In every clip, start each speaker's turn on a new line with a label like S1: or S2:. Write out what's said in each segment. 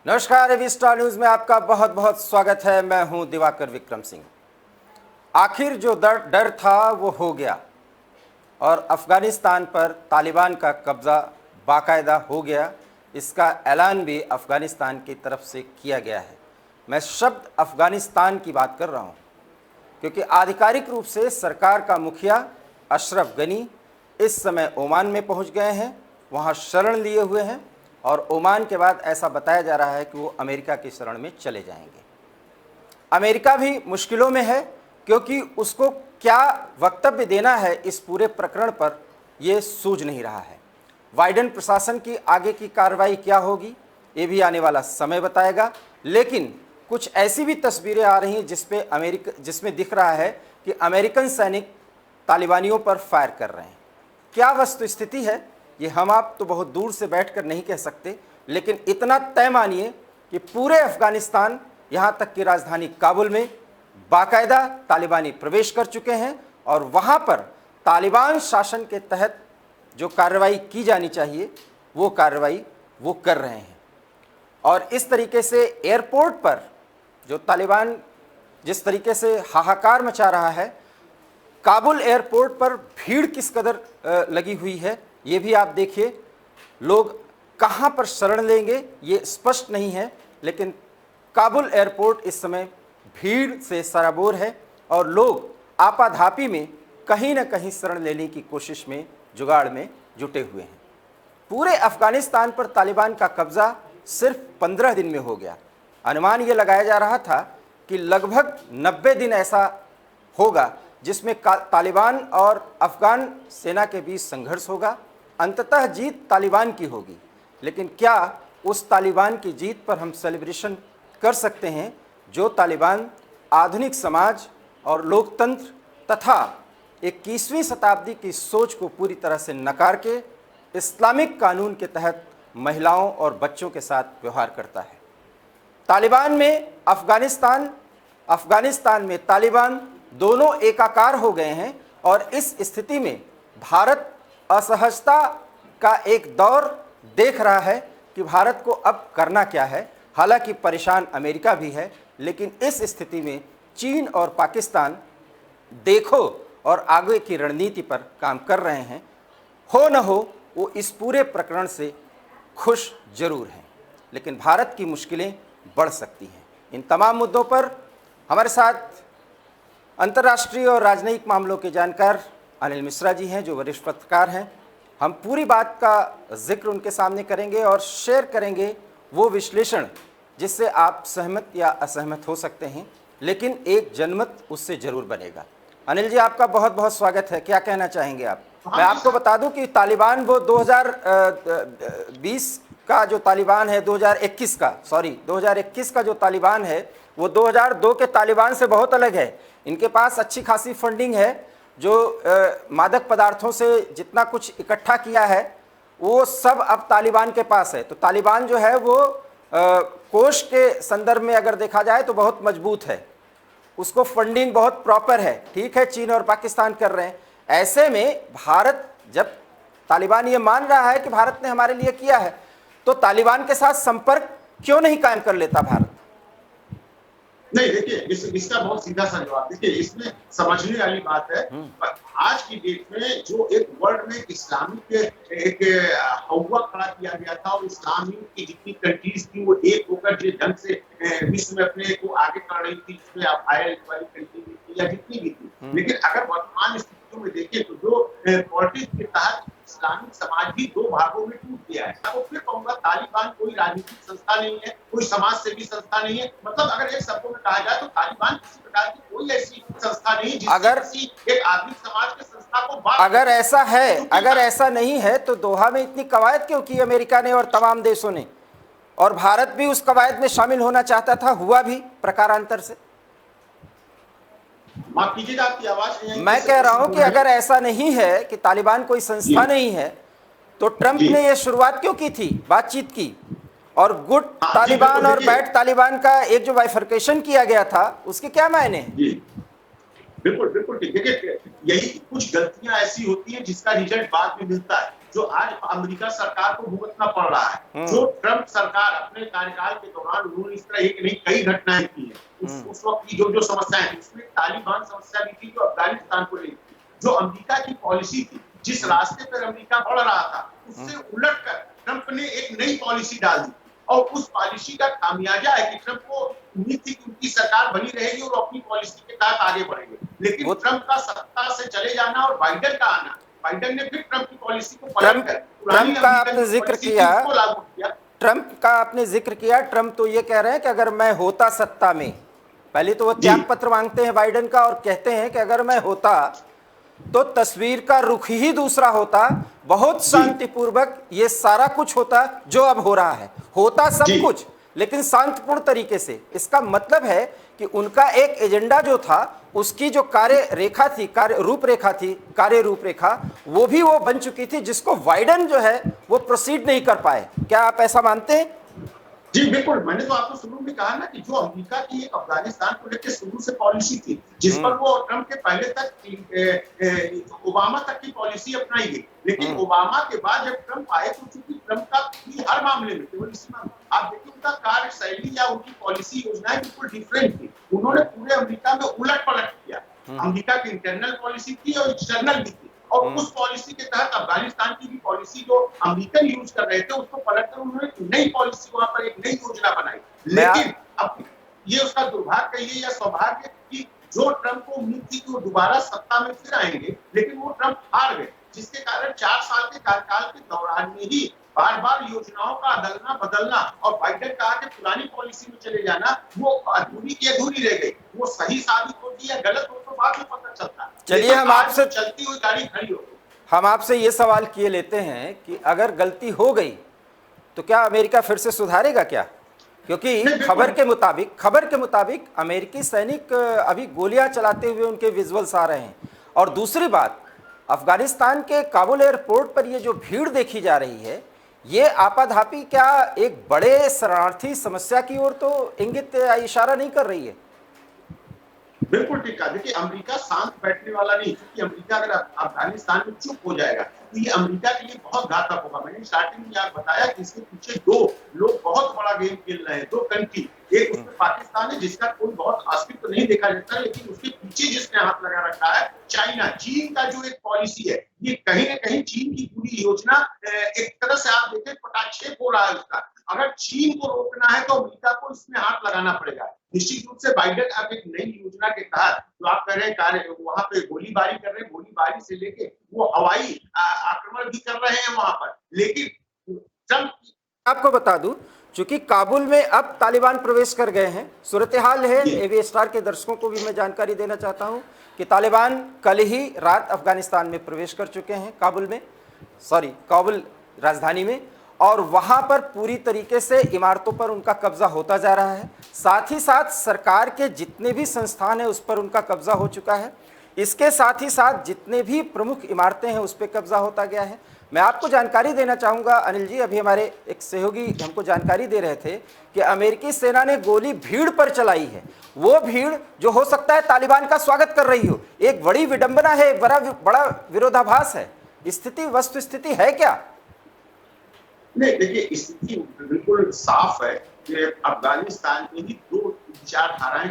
S1: नमस्कार, AB star news में आपका बहुत बहुत स्वागत है। मैं हूं दिवाकर विक्रम सिंह। आखिर जो डर था वो हो गया और अफगानिस्तान पर तालिबान का कब्जा बाकायदा हो गया। इसका ऐलान भी अफगानिस्तान की तरफ से किया गया है। मैं शब्द अफगानिस्तान की बात कर रहा हूं क्योंकि आधिकारिक रूप से सरकार का मुखिया अशरफ गनी इस समय ओमान में पहुंच गए हैं, वहां शरण लिए हुए हैं और ओमान के बाद ऐसा बताया जा रहा है कि वो अमेरिका की शरण में चले जाएंगे। अमेरिका भी मुश्किलों में है क्योंकि उसको क्या वक्तव्य देना है इस पूरे प्रकरण पर ये सूझ नहीं रहा है। बाइडेन प्रशासन की आगे की कार्रवाई क्या होगी ये भी आने वाला समय बताएगा, लेकिन कुछ ऐसी भी तस्वीरें आ रही हैं जिसमें दिख रहा है कि अमेरिकन सैनिक तालिबानियों पर फायर कर रहे हैं। क्या वस्तु स्थिति है ये हम आप तो बहुत दूर से बैठकर नहीं कह सकते, लेकिन इतना तय मानिए कि पूरे अफगानिस्तान यहाँ तक कि राजधानी काबुल में बाकायदा तालिबानी प्रवेश कर चुके हैं और वहाँ पर तालिबान शासन के तहत जो कार्रवाई की जानी चाहिए वो कार्रवाई वो कर रहे हैं। और इस तरीके से एयरपोर्ट पर जो तालिबान जिस तरीके से हाहाकार मचा रहा है, काबुल एयरपोर्ट पर भीड़ किस कदर लगी हुई है ये भी आप देखिए। लोग कहां पर शरण लेंगे ये स्पष्ट नहीं है, लेकिन काबुल एयरपोर्ट इस समय भीड़ से सराबोर है और लोग आपाधापी में कहीं ना कहीं शरण लेने की कोशिश में जुगाड़ में जुटे हुए हैं। पूरे अफगानिस्तान पर तालिबान का कब्जा सिर्फ 15 दिन में हो गया। अनुमान ये लगाया जा रहा था कि लगभग 90 दिन ऐसा होगा जिसमें तालिबान और अफगान सेना के बीच संघर्ष होगा। अंततः जीत तालिबान की होगी, लेकिन क्या उस तालिबान की जीत पर हम सेलिब्रेशन कर सकते हैं जो तालिबान आधुनिक समाज और लोकतंत्र तथा 21वीं शताब्दी की सोच को पूरी तरह से नकार के इस्लामिक कानून के तहत महिलाओं और बच्चों के साथ व्यवहार करता है। तालिबान में अफगानिस्तान में तालिबान दोनों एकाकार हो गए हैं और इस स्थिति में भारत असहजता का एक दौर देख रहा है कि भारत को अब करना क्या है। हालांकि परेशान अमेरिका भी है, लेकिन इस स्थिति में चीन और पाकिस्तान देखो और आगे की रणनीति पर काम कर रहे हैं। हो न हो वो इस पूरे प्रकरण से खुश जरूर हैं, लेकिन भारत की मुश्किलें बढ़ सकती हैं। इन तमाम मुद्दों पर हमारे साथ अंतर्राष्ट्रीय और राजनयिक मामलों के जानकार अनिल मिश्रा जी हैं जो वरिष्ठ पत्रकार हैं। हम पूरी बात का जिक्र उनके सामने करेंगे और शेयर करेंगे वो विश्लेषण जिससे आप सहमत या असहमत हो सकते हैं, लेकिन एक जनमत उससे जरूर बनेगा। अनिल जी, आपका बहुत बहुत स्वागत है। क्या कहना चाहेंगे आप? मैं आपको बता दूं कि तालिबान वो 2020 का जो तालिबान है 2021 का जो तालिबान है वो 2002 के तालिबान से बहुत अलग है। इनके पास अच्छी खासी फंडिंग है, जो मादक पदार्थों से जितना कुछ इकट्ठा किया है वो सब अब तालिबान के पास है। तो तालिबान जो है वो कोष के संदर्भ में अगर देखा जाए तो बहुत मजबूत है, उसको फंडिंग बहुत प्रॉपर है। ठीक है, चीन और पाकिस्तान कर रहे हैं। ऐसे में भारत, जब तालिबान ये मान रहा है कि भारत ने हमारे लिए किया है, तो तालिबान के साथ संपर्क क्यों नहीं कायम कर लेता भारत?
S2: नहीं, देखिए इसका बहुत सीधा सा जवाब, देखिए इसमें समझने वाली बात है। आज की डेट में जो एक वर्ल्ड में इस्लामिक एक हवा खड़ा किया गया था और इस्लामिक की जितनी कंट्रीज थी वो एक होकर जिस ढंग से विश्व में अपने को आगे कर रही थी, इसमें आयल वाली कंट्री या जितनी भी थी, लेकिन अगर वर्तमान स्थितियों में देखें तो जो पॉलिटिक्स के तहत इस्लामिक समाज भी 2 भागों में टूट गया है। तो फिर कहूंगा तालिबान कोई राजनीतिक संस्था नहीं है, कोई समाज सेवी संस्था नहीं है। मतलब अगर एक शब्दों में कहा जाए तो तालिबान किसी प्रकार की कोई ऐसी संस्था नहीं जिससे किसी एक आधुनिक समाज के संस्था को
S1: अगर ऐसा नहीं है तो दोहा में इतनी कवायद क्यों की अमेरिका ने और तमाम देशों ने? और भारत भी उस कवायद में शामिल होना चाहता था, हुआ भी प्रकारांतर से।
S2: माफ कीजिएगा, आपकी आवाज नहीं।
S1: मैं कह रहा हूं कि अगर ऐसा नहीं है कि तालिबान कोई संस्था नहीं है तो ट्रंप ने यह शुरुआत क्यों की थी बातचीत की? और गुड तालिबान और बैड तालिबान का एक जो बाइफर्केशन किया गया था उसके क्या मायने हैं?
S2: बिल्कुल बिल्कुल ठीक। देखिए यही कुछ गलतियां ऐसी होती हैं जिसका रिजल्ट बाद में मिलता है, जो आज अमेरिका सरकार को भुगतना पड़ रहा है। जो ट्रंप सरकार अपने कार्यकाल के दौरान उन्होंने इस तरह एक नहीं कई घटनाएं की हैं। उस वक्त की जो समस्याएं थी उसमें तालिबान समस्या भी थी जो अफगानिस्तान को लेकर थी। जो अमेरिका की पॉलिसी थी, जिस रास्ते पर अमेरिका बढ़ रहा था, उससे उलट कर ट्रंप ने एक नई पॉलिसी डाल दी और उस पॉलिसी का खामियाजा है कि ट्रंप को उम्मीद थी कि उनकी सरकार बनी रहेगी और अपनी पॉलिसी के तहत आगे बढ़ेंगे, लेकिन ट्रंप का सत्ता से चले जाना और बाइडेन का आना, बाइडेन ने फिर ट्रंप की पॉलिसी को पलट कर
S1: ट्रंप का आपने जिक्र किया,
S2: लागू किया।
S1: ट्रंप का आपने जिक्र किया। ट्रंप तो ये कह रहे हैं कि अगर मैं होता सत्ता में, पहले तो वो त्याग पत्र मांगते हैं बाइडेन का और कहते हैं कि अगर मैं होता तो तस्वीर का रुख ही दूसरा होता, बहुत शांतिपूर्वक ये सारा कुछ होता जो अब हो रहा है, होता सब कुछ लेकिन शांतिपूर्ण तरीके से। इसका मतलब है कि उनका एक एजेंडा जो था, उसकी जो कार्य रेखा थी, कार्य रूपरेखा वो भी वो बन चुकी थी, जिसको बाइडेन जो है वो प्रोसीड नहीं कर पाए। क्या आप ऐसा मानते हैं?
S2: जी बिल्कुल, मैंने तो आपको शुरू में कहा ना कि जो अमेरिका की एक अफगानिस्तान को लेकर शुरू से पॉलिसी थी, जिस पर वो ट्रंप के पहले तक ओबामा तक की पॉलिसी अपनाई गई, लेकिन ओबामा के बाद जब ट्रंप आए तो चूंकि ट्रंप का हर मामले में, केवल इसी मामले आप देखिए उनका कार्य शैली या उनकी पॉलिसी योजनाएं बिल्कुल डिफरेंट थी। उन्होंने पूरे अमेरिका में उलट पलट किया। अमेरिका की इंटरनल पॉलिसी थी और एक्सटर्नल भी थी, और उस पॉलिसी के तहत अफगानिस्तान की भी पॉलिसी जो अमेरिकन यूज कर रहे थे उसको पलटकर उन्होंने नई पॉलिसी, वहां पर एक नई योजना बनाई। लेकिन अब ये उसका दुर्भाग्य कहिए या सौभाग्य कि जो ट्रंप को उम्मीद थी कि वो दोबारा सत्ता में फिर आएंगे, लेकिन वो ट्रंप हार गए, जिसके कारण 4 साल के कार्यकाल के दौरान में ही बार बार योजनाओं का अदलना बदलना और बाइडेन कहा कि पुरानी पॉलिसी में चले जाना, वो अधूरी की अधूरी रह गई। वो सही साबित होगी या गलत हो तो बाद में पता चलता।
S1: चलिए हम आपसे
S2: चलती हुई गाड़ी खड़ी हो,
S1: हम आपसे ये सवाल किए लेते हैं कि अगर गलती हो गई तो क्या अमेरिका फिर से सुधारेगा क्या? क्योंकि खबर के मुताबिक अमेरिकी सैनिक अभी गोलियां चलाते हुए उनके विजुअल्स आ रहे हैं। और दूसरी बात, अफगानिस्तान के काबुल एयरपोर्ट पर ये जो भीड़ देखी जा रही है, ये आपाधापी क्या एक बड़े शरणार्थी समस्या की ओर तो इंगित इशारा नहीं कर रही है?
S2: बिल्कुल ठीक है। देखिए अमेरिका शांत बैठने वाला नहीं, क्योंकि अमेरिका अगर अफगानिस्तान में चुप हो जाएगा तो ये अमेरिका के लिए बहुत घातक होगा। मैंने स्टार्टिंग में आपको बताया कि इसके पीछे 2 लोग बहुत बड़ा गेम खेल रहे हैं, 2 कंट्री। एक उसमें पाकिस्तान है जिसका कोई बहुत अस्तित्व नहीं देखा जाता, लेकिन उसके पीछे जिसने हाथ लगा रखा है चाइना। चीन का जो एक पॉलिसी है, ये कहीं ना कहीं चीन की पूरी योजना एक तरह से आप देखें पटाक्षेप हो रहा है उसका। अगर चीन को रोकना है तो अमेरिका को इसमें हाथ लगाना पड़ेगा। निश्चित रूप से बाइडेन अब एक नई योजना के तहत जो आप कह रहे हैं कार्य, वहां पे गोलीबारी कर रहे हैं, गोलीबारी से लेके वो हवाई आक्रमण भी कर रहे हैं वहां पर। लेकिन ट्रंप,
S1: आपको बता दूं, चूंकि काबुल में अब तालिबान प्रवेश कर गए हैं, सूरत हाल है, एवी स्टार के दर्शकों को भी मैं जानकारी देना चाहता हूं कि तालिबान कल ही रात अफगानिस्तान में प्रवेश कर चुके हैं, काबुल राजधानी में, और वहां पर पूरी तरीके से इमारतों पर उनका कब्जा होता जा रहा है। साथ ही साथ सरकार के जितने भी संस्थान हैं उस पर उनका कब्जा हो चुका है। इसके साथ ही साथ जितने भी प्रमुख इमारतें हैं उस पर कब्जा होता गया है। मैं आपको जानकारी देना चाहूँगा अनिल जी, अभी हमारे एक सहयोगी हमको जानकारी दे रहे थे कि अमेरिकी सेना ने गोली भीड़ पर चलाई है। वो भीड़ जो हो सकता है तालिबान का स्वागत कर रही हो, एक बड़ी विडंबना है, एक बड़ा विरोधाभास है। स्थिति वस्तु स्थिति है क्या?
S2: नहीं, देखिए स्थिति बिल्कुल साफ है कि अफगानिस्तान में ही 2 विचारधाराएं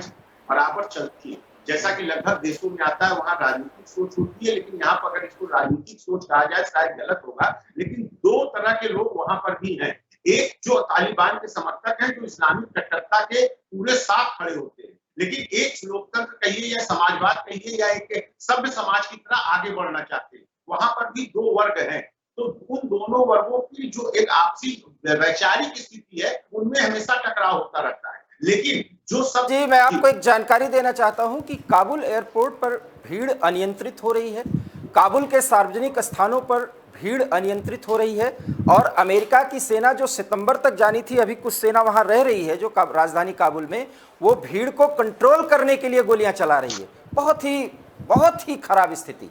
S2: बराबर चलती हैं। जैसा कि लगभग देशों में आता है, वहां राजनीतिक सोच होती है, लेकिन यहाँ पर अगर इसको राजनीतिक सोच कहा जाए शायद गलत होगा, लेकिन 2 तरह के लोग वहां पर भी हैं। एक जो तालिबान के समर्थक हैं, जो इस्लामिक कट्टरता के पूरे साथ खड़े होते हैं, लेकिन एक लोकतंत्र कहिए या समाजवाद कहिए या एक सभ्य समाज की तरह आगे बढ़ना चाहते हैं। वहां पर भी 2 वर्ग हैं। तो उन दोनों वर्गों की जो एक आपसी वैचारिक स्थिति है, उनमें हमेशा टकराव होता रहता है। लेकिन जो सब
S1: जी, मैं आपको एक जानकारी देना चाहता हूं कि काबुल एयरपोर्ट पर भीड़ अनियंत्रित हो रही है, काबुल के सार्वजनिक स्थानों पर भीड़ अनियंत्रित हो रही है, और अमेरिका की सेना जो सितंबर तक जानी थी, अभी कुछ सेना वहां रह रही है जो राजधानी काबुल में, वो भीड़ को कंट्रोल करने के लिए गोलियां चला रही है। बहुत ही खराब स्थिति,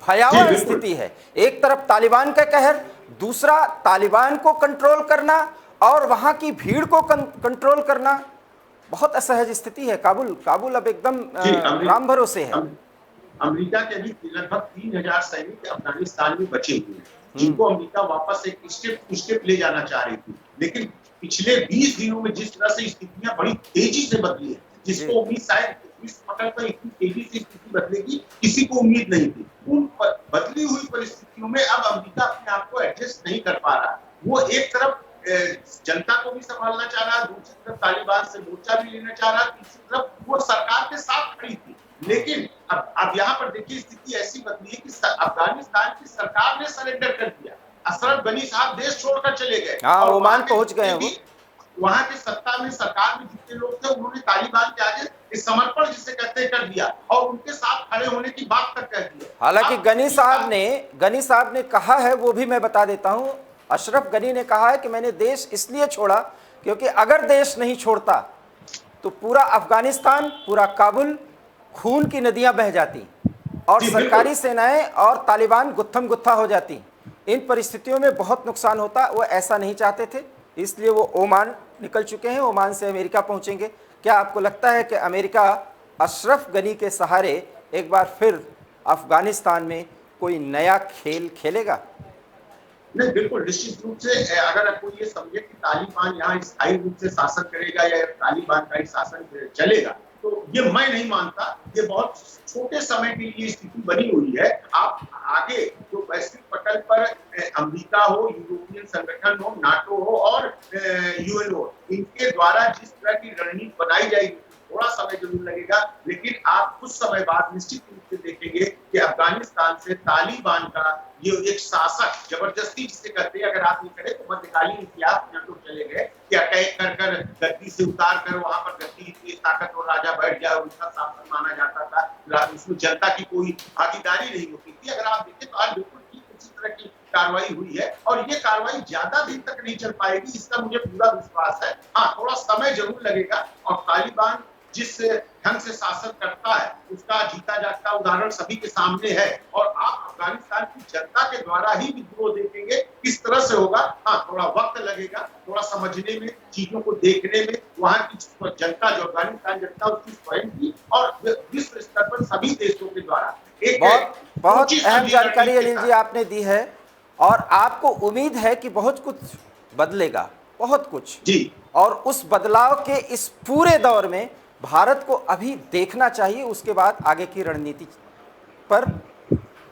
S1: भयावह स्थिति है। एक तरफ तालिबान का कहर, दूसरा तालिबान को कंट्रोल करना और वहां की भीड़ को कंट्रोल करना, बहुत असहज स्थिति है। काबुल अब एकदम राम भरोसे है।
S2: अमेरिका के अभी लगभग 3000 सैनिक अफगानिस्तान में बचे हुए हैं, जिनको अमेरिका वापस एक स्टेप ले जाना चाह रही थी। लेकिन पिछले 20 दिनों में जिस तरह से स्थितियां बड़ी तेजी से बदली है, जिसको उम्मीद शायद इस पटल पर इतनी तेजी से स्थिति बदलेगी किसी को उम्मीद नहीं थी। उन बदली हुई परिस्थितियों में अब अमेरिका अपने आप को एडजस्ट नहीं कर पा रहा। वो एक तरफ जनता को भी संभालना चाह रहा, दूसरी तरफ तालिबान से मोर्चा भी लेना चाह रहा, तीसरी तरफ वो सरकार के साथ खड़ी थी। लेकिन अब यहाँ पर देखिए स्थिति ऐसी बदली है कि अफगानिस्तान की सरकार ने सरेंडर कर दिया। अशरफ गनी साहब देश छोड़कर चले गए।
S1: हाँ, ओमान पहुंच गए हैं।
S2: वहां की सत्ता में सरकार में जितने लोग थे उन्होंने तालिबान के आगे इस समर्पण जिसे कहते हैं कर दिया और उनके साथ खड़े होने की बात तक कह दी।
S1: हालांकि गनी साहब ने कहा है, वो भी मैं बता देता हूं, अशरफ गनी ने कहा है कि मैंने देश इसलिए छोड़ा क्योंकि अगर देश नहीं छोड़ता तो पूरा अफगानिस्तान, पूरा काबुल खून की नदियां बह जाती और सरकारी सेनाएं और तालिबान गुत्थम गुत्था हो जाती। इन परिस्थितियों में बहुत नुकसान होता, वो ऐसा नहीं चाहते थे, इसलिए वो ओमान निकल चुके हैं, ओमान से अमेरिका पहुंचेंगे। क्या आपको लगता है कि अमेरिका अशरफ गनी के सहारे एक बार फिर अफगानिस्तान में कोई नया खेल खेलेगा?
S2: नहीं, बिल्कुल निश्चित रूप से अगर कोई ये समझे कि तालिबान यहाँ स्थायी रूप से शासन करेगा या तालिबान का ही शासन चलेगा, तो ये मैं नहीं मानता। ये बहुत छोटे समय के लिए स्थिति बनी हुई है। आप आगे जो वैश्विक पटल पर अमेरिका हो, यूरोपियन संगठन हो, नाटो हो और यूएन हो, इनके द्वारा जिस तरह की रणनीति बनाई जाएगी, थोड़ा समय जरूर लगेगा, लेकिन आप कुछ समय बाद निश्चित रूप से देखेंगे कि अफगानिस्तान से तालिबान का ये एक शासक जबरदस्ती जिसे कहते हैं, अगर आप ये करें तो मध्यकालीन इतिहास में तो चले गए कि अटैक कर गद्दी से उतार कर वहां पर गद्दी की ताकतवर राजा बैठ गया और उसका शासन माना जाता था, उसमें जनता की कोई भागीदारी नहीं होती थी। अगर आप देखें तो आज बिल्कुल ठीक उसी तरह की कार्रवाई हुई है और ये कार्रवाई ज्यादा दिन तक नहीं चल पाएगी, इसका मुझे पूरा विश्वास है। हाँ, थोड़ा समय जरूर लगेगा और तालिबान जिस ढंग से शासन करता है उसका जीता जागता उदाहरण सभी के सामने है और आप अफगानिस्तान की जनता के द्वारा ही विद्रोह देखेंगे किस तरह से होगा। हाँ, थोड़ा वक्त लगेगा, थोड़ा समझने में, चीजों को देखने में। वहां की जनता, जो अफगानिस्तान जनता, उसकी स्वयं की और विश्व स्तर पर सभी देशों के द्वारा एक
S1: बहुत अहम जानकारी अनिल जी आपने दी है और आपको उम्मीद है कि बहुत कुछ बदलेगा, बहुत कुछ जी। और उस बदलाव के इस पूरे दौर में भारत को अभी देखना चाहिए, उसके बाद आगे की रणनीति पर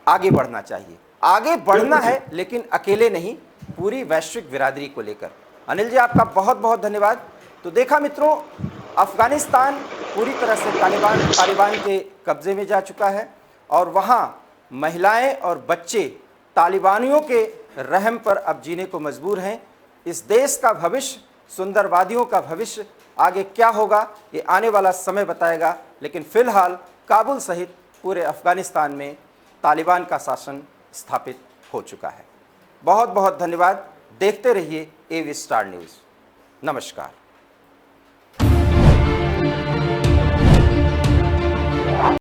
S1: आगे बढ़ना चाहिए। आगे बढ़ना है लेकिन अकेले नहीं, पूरी वैश्विक बिरादरी को लेकर। अनिल जी आपका बहुत बहुत धन्यवाद। तो देखा मित्रों, अफगानिस्तान पूरी तरह से तालिबान के कब्जे में जा चुका है और वहाँ महिलाएं और बच्चे तालिबानियों के रहम पर अब जीने को मजबूर हैं। इस देश का भविष्य, सुंदरवादियों का भविष्य आगे क्या होगा ये आने वाला समय बताएगा, लेकिन फिलहाल काबुल सहित पूरे अफगानिस्तान में तालिबान का शासन स्थापित हो चुका है। बहुत बहुत धन्यवाद। देखते रहिए AV स्टार न्यूज़। नमस्कार।